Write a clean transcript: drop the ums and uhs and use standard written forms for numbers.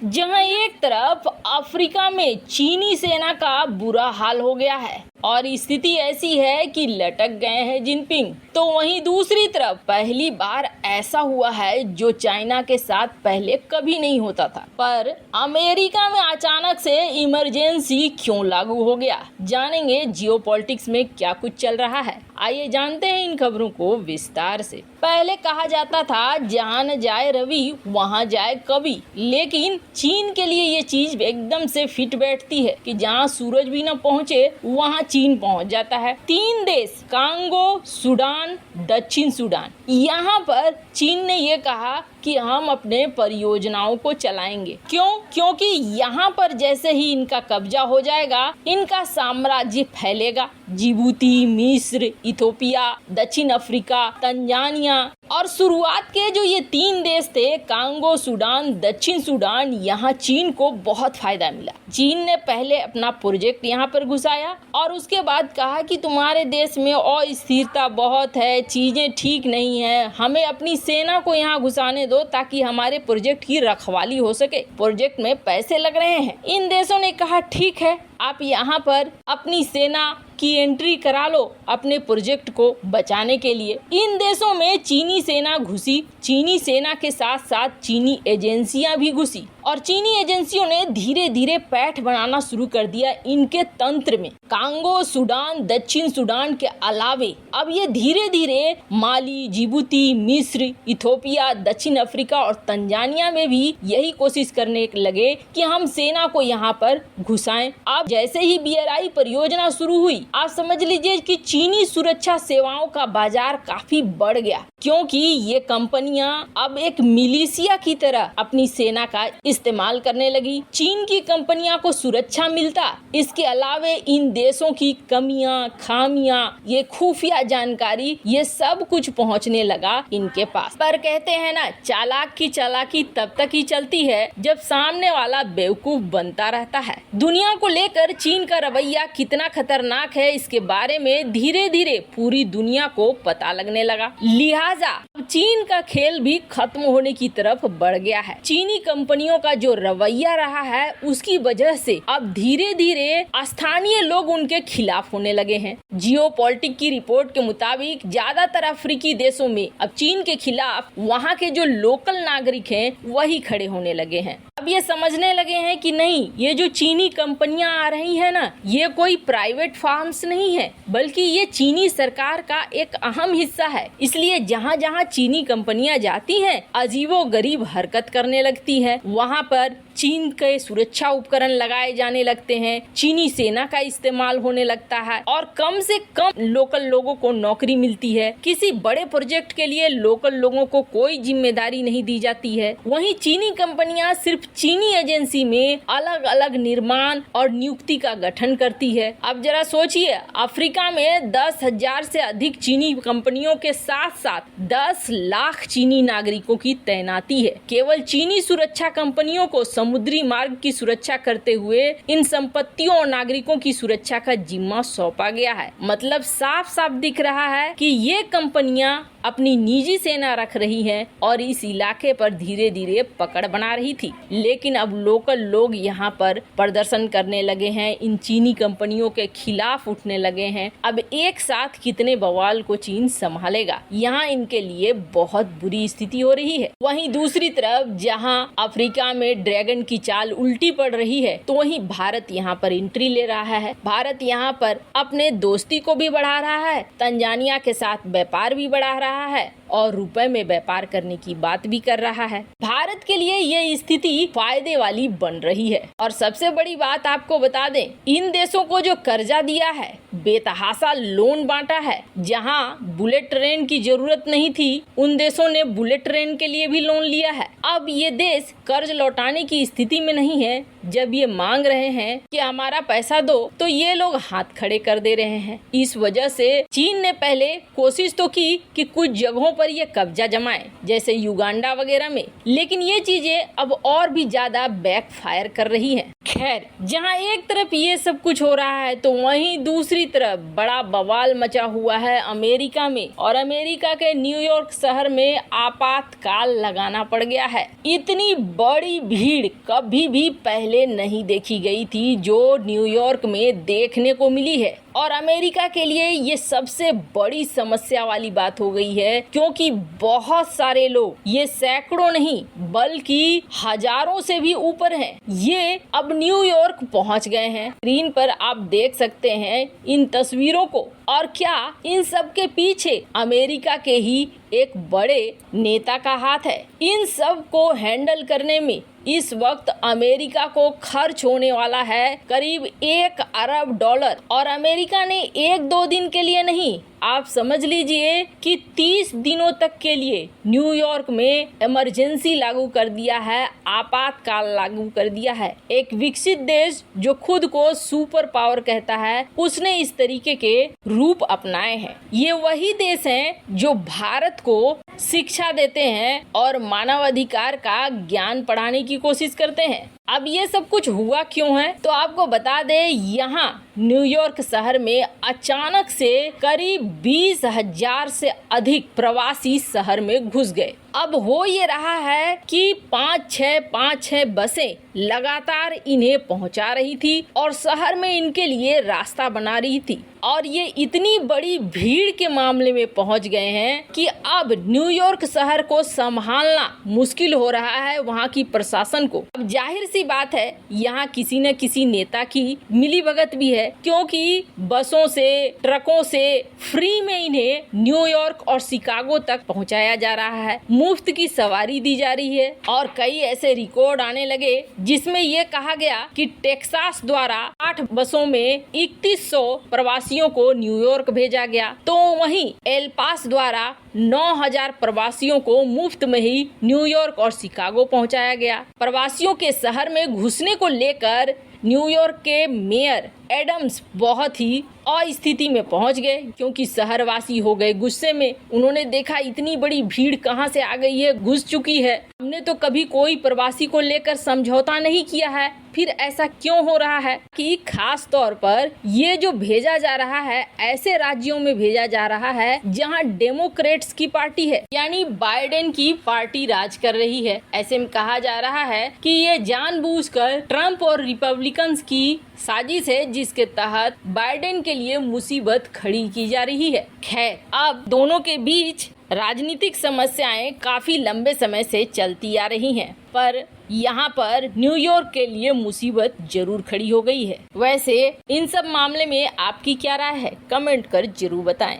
जहां एक तरफ अफ्रीका में चीनी सेना का बुरा हाल हो गया है और स्थिति ऐसी है कि लटक गए हैं जिनपिंग, तो वहीं दूसरी तरफ पहली बार ऐसा हुआ है जो चाइना के साथ पहले कभी नहीं होता था। पर अमेरिका में अचानक से इमरजेंसी क्यों लागू हो गया, जानेंगे जियोपॉलिटिक्स में क्या कुछ चल रहा है। आइए जानते हैं इन खबरों को विस्तार से। पहले कहा जाता था जहां न जाए रवि वहां जाए कवि, लेकिन चीन के लिए ये चीज एकदम से फिट बैठती है कि जहां सूरज भी न पहुंचे वहां चीन पहुंच जाता है। 3 देश कांगो, सूडान, दक्षिण सूडान, यहाँ पर चीन ने ये कहा कि हम अपने परियोजनाओं को चलाएंगे। क्यों? क्योंकि यहाँ पर जैसे ही इनका कब्जा हो जाएगा इनका साम्राज्य फैलेगा। जिबूती, मिस्र, इथोपिया, दक्षिण अफ्रीका, तंजानिया और शुरुआत के जो ये 3 देश थे कांगो, सूडान, दक्षिण सूडान, यहाँ चीन को बहुत फायदा मिला। चीन ने पहले अपना प्रोजेक्ट यहाँ पर घुसाया और उसके बाद कहा कि तुम्हारे देश में अस्थिरता बहुत है, चीजें ठीक नहीं है, हमें अपनी सेना को यहाँ घुसाने दो ताकि हमारे प्रोजेक्ट की रखवाली हो सके। प्रोजेक्ट में पैसे लग रहे हैं। इन देशों ने कहा ठीक है, आप यहाँ पर अपनी सेना की एंट्री करा लो अपने प्रोजेक्ट को बचाने के लिए। इन देशों में चीनी सेना घुसी, चीनी सेना के साथ साथ चीनी एजेंसियां भी घुसी और चीनी एजेंसियों ने धीरे धीरे पैठ बनाना शुरू कर दिया इनके तंत्र में। कांगो, सूडान, दक्षिण सूडान के अलावे अब ये धीरे धीरे माली, जिबूती, मिस्र, इथोपिया, दक्षिण अफ्रीका और तंजानिया में भी यही कोशिश करने लगे कि हम सेना को यहाँ पर घुसाएं। अब जैसे ही BRI परियोजना शुरू हुई, आप समझ लीजिए कि चीनी सुरक्षा सेवाओं का बाजार काफी बढ़ गया, क्योंकि ये कंपनियां अब एक मिलिशिया की तरह अपनी सेना का इस्तेमाल करने लगी। चीन की कंपनियां को सुरक्षा मिलता, इसके अलावे इन देशों की कमियां, खामियां, ये खुफिया जानकारी, ये सब कुछ पहुंचने लगा इनके पास। पर कहते हैं ना, चालाक की चालाकी तब तक ही चलती है जब सामने वाला बेवकूफ बनता रहता है। दुनिया को लेकर चीन का रवैया कितना खतरनाक है, इसके बारे में धीरे धीरे पूरी दुनिया को पता लगने लगा। लिहाजा चीन का खेल भी खत्म होने की तरफ बढ़ गया है। चीनी कंपनियों का जो रवैया रहा है उसकी वजह से अब धीरे धीरे स्थानीय लोग उनके खिलाफ होने लगे हैं। जियोपॉलिटिक्स की रिपोर्ट के मुताबिक ज्यादातर अफ्रीकी देशों में अब चीन के खिलाफ वहाँ के जो लोकल नागरिक हैं वही खड़े होने लगे हैं। अब ये समझने लगे हैं कि नहीं, ये जो चीनी कंपनियां आ रही है ना, ये कोई प्राइवेट फार्म्स नहीं है, बल्कि ये चीनी सरकार का एक अहम हिस्सा है। इसलिए जहाँ जहाँ चीनी कंपनियां जाती हैं अजीबोगरीब हरकत करने लगती है। वहाँ पर चीन के सुरक्षा उपकरण लगाए जाने लगते हैं, चीनी सेना का इस्तेमाल होने लगता है और कम से कम लोकल लोगों को नौकरी मिलती है। किसी बड़े प्रोजेक्ट के लिए लोकल लोगों को कोई जिम्मेदारी नहीं दी जाती है। वहीं चीनी कंपनियां सिर्फ चीनी एजेंसी में अलग अलग निर्माण और नियुक्ति का गठन करती है। अब जरा सोचिए, अफ्रीका में 10,000 से अधिक चीनी कंपनियों के साथ साथ 10 लाख चीनी नागरिकों की तैनाती है। केवल चीनी सुरक्षा कंपनियों को समुद्री मार्ग की सुरक्षा करते हुए इन संपत्तियों और नागरिकों की सुरक्षा का जिम्मा सौंपा गया है। मतलब साफ साफ दिख रहा है कि ये कंपनियां अपनी निजी सेना रख रही हैं और इस इलाके पर धीरे धीरे पकड़ बना रही थी। लेकिन अब लोकल लोग यहाँ पर प्रदर्शन करने लगे हैं, इन चीनी कंपनियों के खिलाफ उठने लगे हैं। अब एक साथ कितने बवाल को चीन संभालेगा, यहाँ इनके लिए बहुत बुरी स्थिति हो रही है। वहीं दूसरी तरफ जहाँ अफ्रीका में ड्रैगन की चाल उल्टी पड़ रही है, तो वहीं भारत यहाँ पर एंट्री ले रहा है। भारत यहाँ पर अपने दोस्ती को भी बढ़ा रहा है, तंजानिया के साथ व्यापार भी बढ़ा रहा है और रुपए में व्यापार करने की बात भी कर रहा है। भारत के लिए ये स्थिति फायदे वाली बन रही है। और सबसे बड़ी बात आपको बता दें, इन देशों को जो कर्जा दिया है, बेतहासा लोन बांटा है, जहां बुलेट ट्रेन की जरूरत नहीं थी उन देशों ने बुलेट ट्रेन के लिए भी लोन लिया है। अब ये देश कर्ज लौटाने की स्थिति में नहीं है। जब ये मांग रहे हैं कि हमारा पैसा दो, तो ये लोग हाथ खड़े कर दे रहे हैं। इस वजह से चीन ने पहले कोशिश तो की कि कुछ जगहों पर ये कब्जा जमाए, जैसे युगांडा वगैरह में। लेकिन ये चीजें अब और भी ज्यादा बैकफायर कर रही हैं। खैर, जहां एक तरफ ये सब कुछ हो रहा है तो वहीं दूसरी तरफ बड़ा बवाल मचा हुआ है अमेरिका में, और अमेरिका के न्यूयॉर्क शहर में आपातकाल लगाना पड़ गया है। इतनी बड़ी भीड़ कभी भी पहले नहीं देखी गई थी जो न्यूयॉर्क में देखने को मिली है, और अमेरिका के लिए ये सबसे बड़ी समस्या वाली बात हो गई है, क्योंकि बहुत सारे लोग, ये सैकड़ों नहीं बल्कि हजारों से भी ऊपर हैं, ये अब न्यूयॉर्क पहुंच गए हैं। स्क्रीन पर आप देख सकते हैं इन तस्वीरों को, और क्या इन सब के पीछे अमेरिका के ही एक बड़े नेता का हाथ है। इन सब को हैंडल करने में इस वक्त अमेरिका को खर्च होने वाला है करीब $1 अरब, और अमेरिका ने 1-2 दिन के लिए नहीं, आप समझ लीजिए कि 30 दिनों तक के लिए न्यूयॉर्क में इमरजेंसी लागू कर दिया है, आपातकाल लागू कर दिया है। एक विकसित देश जो खुद को सुपर पावर कहता है, उसने इस तरीके के रूप अपनाए हैं। ये वही देश हैं जो भारत को शिक्षा देते हैं और मानवाधिकार का ज्ञान पढ़ाने की कोशिश करते हैं। अब ये सब कुछ हुआ क्यों है, तो आपको बता दें, यहाँ न्यूयॉर्क शहर में अचानक से करीब 20,000 से अधिक प्रवासी शहर में घुस गए। अब हो ये रहा है कि 5-6 बसें लगातार इन्हें पहुंचा रही थी और शहर में इनके लिए रास्ता बना रही थी, और ये इतनी बड़ी भीड़ के मामले में पहुंच गए हैं कि अब न्यूयॉर्क शहर को संभालना मुश्किल हो रहा है वहां की प्रशासन को। अब जाहिर सी बात है, यहाँ किसी न किसी नेता की मिलीभगत भी है, क्योंकि बसों से, ट्रकों से फ्री में इन्हें न्यूयॉर्क और शिकागो तक पहुंचाया जा रहा है, मुफ्त की सवारी दी जा रही है। और कई ऐसे रिकॉर्ड आने लगे जिसमें ये कहा गया कि टेक्सास द्वारा 8 बसों में 3100 प्रवासियों को न्यूयॉर्क भेजा गया, तो वहीं एल पास द्वारा 9,000 प्रवासियों को मुफ्त में ही न्यूयॉर्क और शिकागो पहुंचाया गया। प्रवासियों के शहर में घुसने को लेकर न्यूयॉर्क के मेयर एडम्स बहुत ही अस्थिति में पहुंच गए, क्योंकि शहरवासी हो गए गुस्से में। उन्होंने देखा इतनी बड़ी भीड़ कहां से आ गई है, घुस चुकी है, हमने तो कभी कोई प्रवासी को लेकर समझौता नहीं किया है, फिर ऐसा क्यों हो रहा है। कि खास तौर पर ये जो भेजा जा रहा है, ऐसे राज्यों में भेजा जा रहा है जहां डेमोक्रेट्स की पार्टी है, यानी बाइडेन की पार्टी राज कर रही है। ऐसे में कहा जा रहा है कि ये जानबूझकर ट्रम्प और रिपब्लिकन्स की साजिश है, जिसके तहत बाइडेन के लिए मुसीबत खड़ी की जा रही है। खैर, अब दोनों के बीच राजनीतिक समस्याएं काफी लंबे समय से चलती आ रही हैं, पर यहाँ पर न्यूयॉर्क के लिए मुसीबत जरूर खड़ी हो गई है। वैसे इन सब मामले में आपकी क्या राय है, कमेंट कर जरूर बताएं।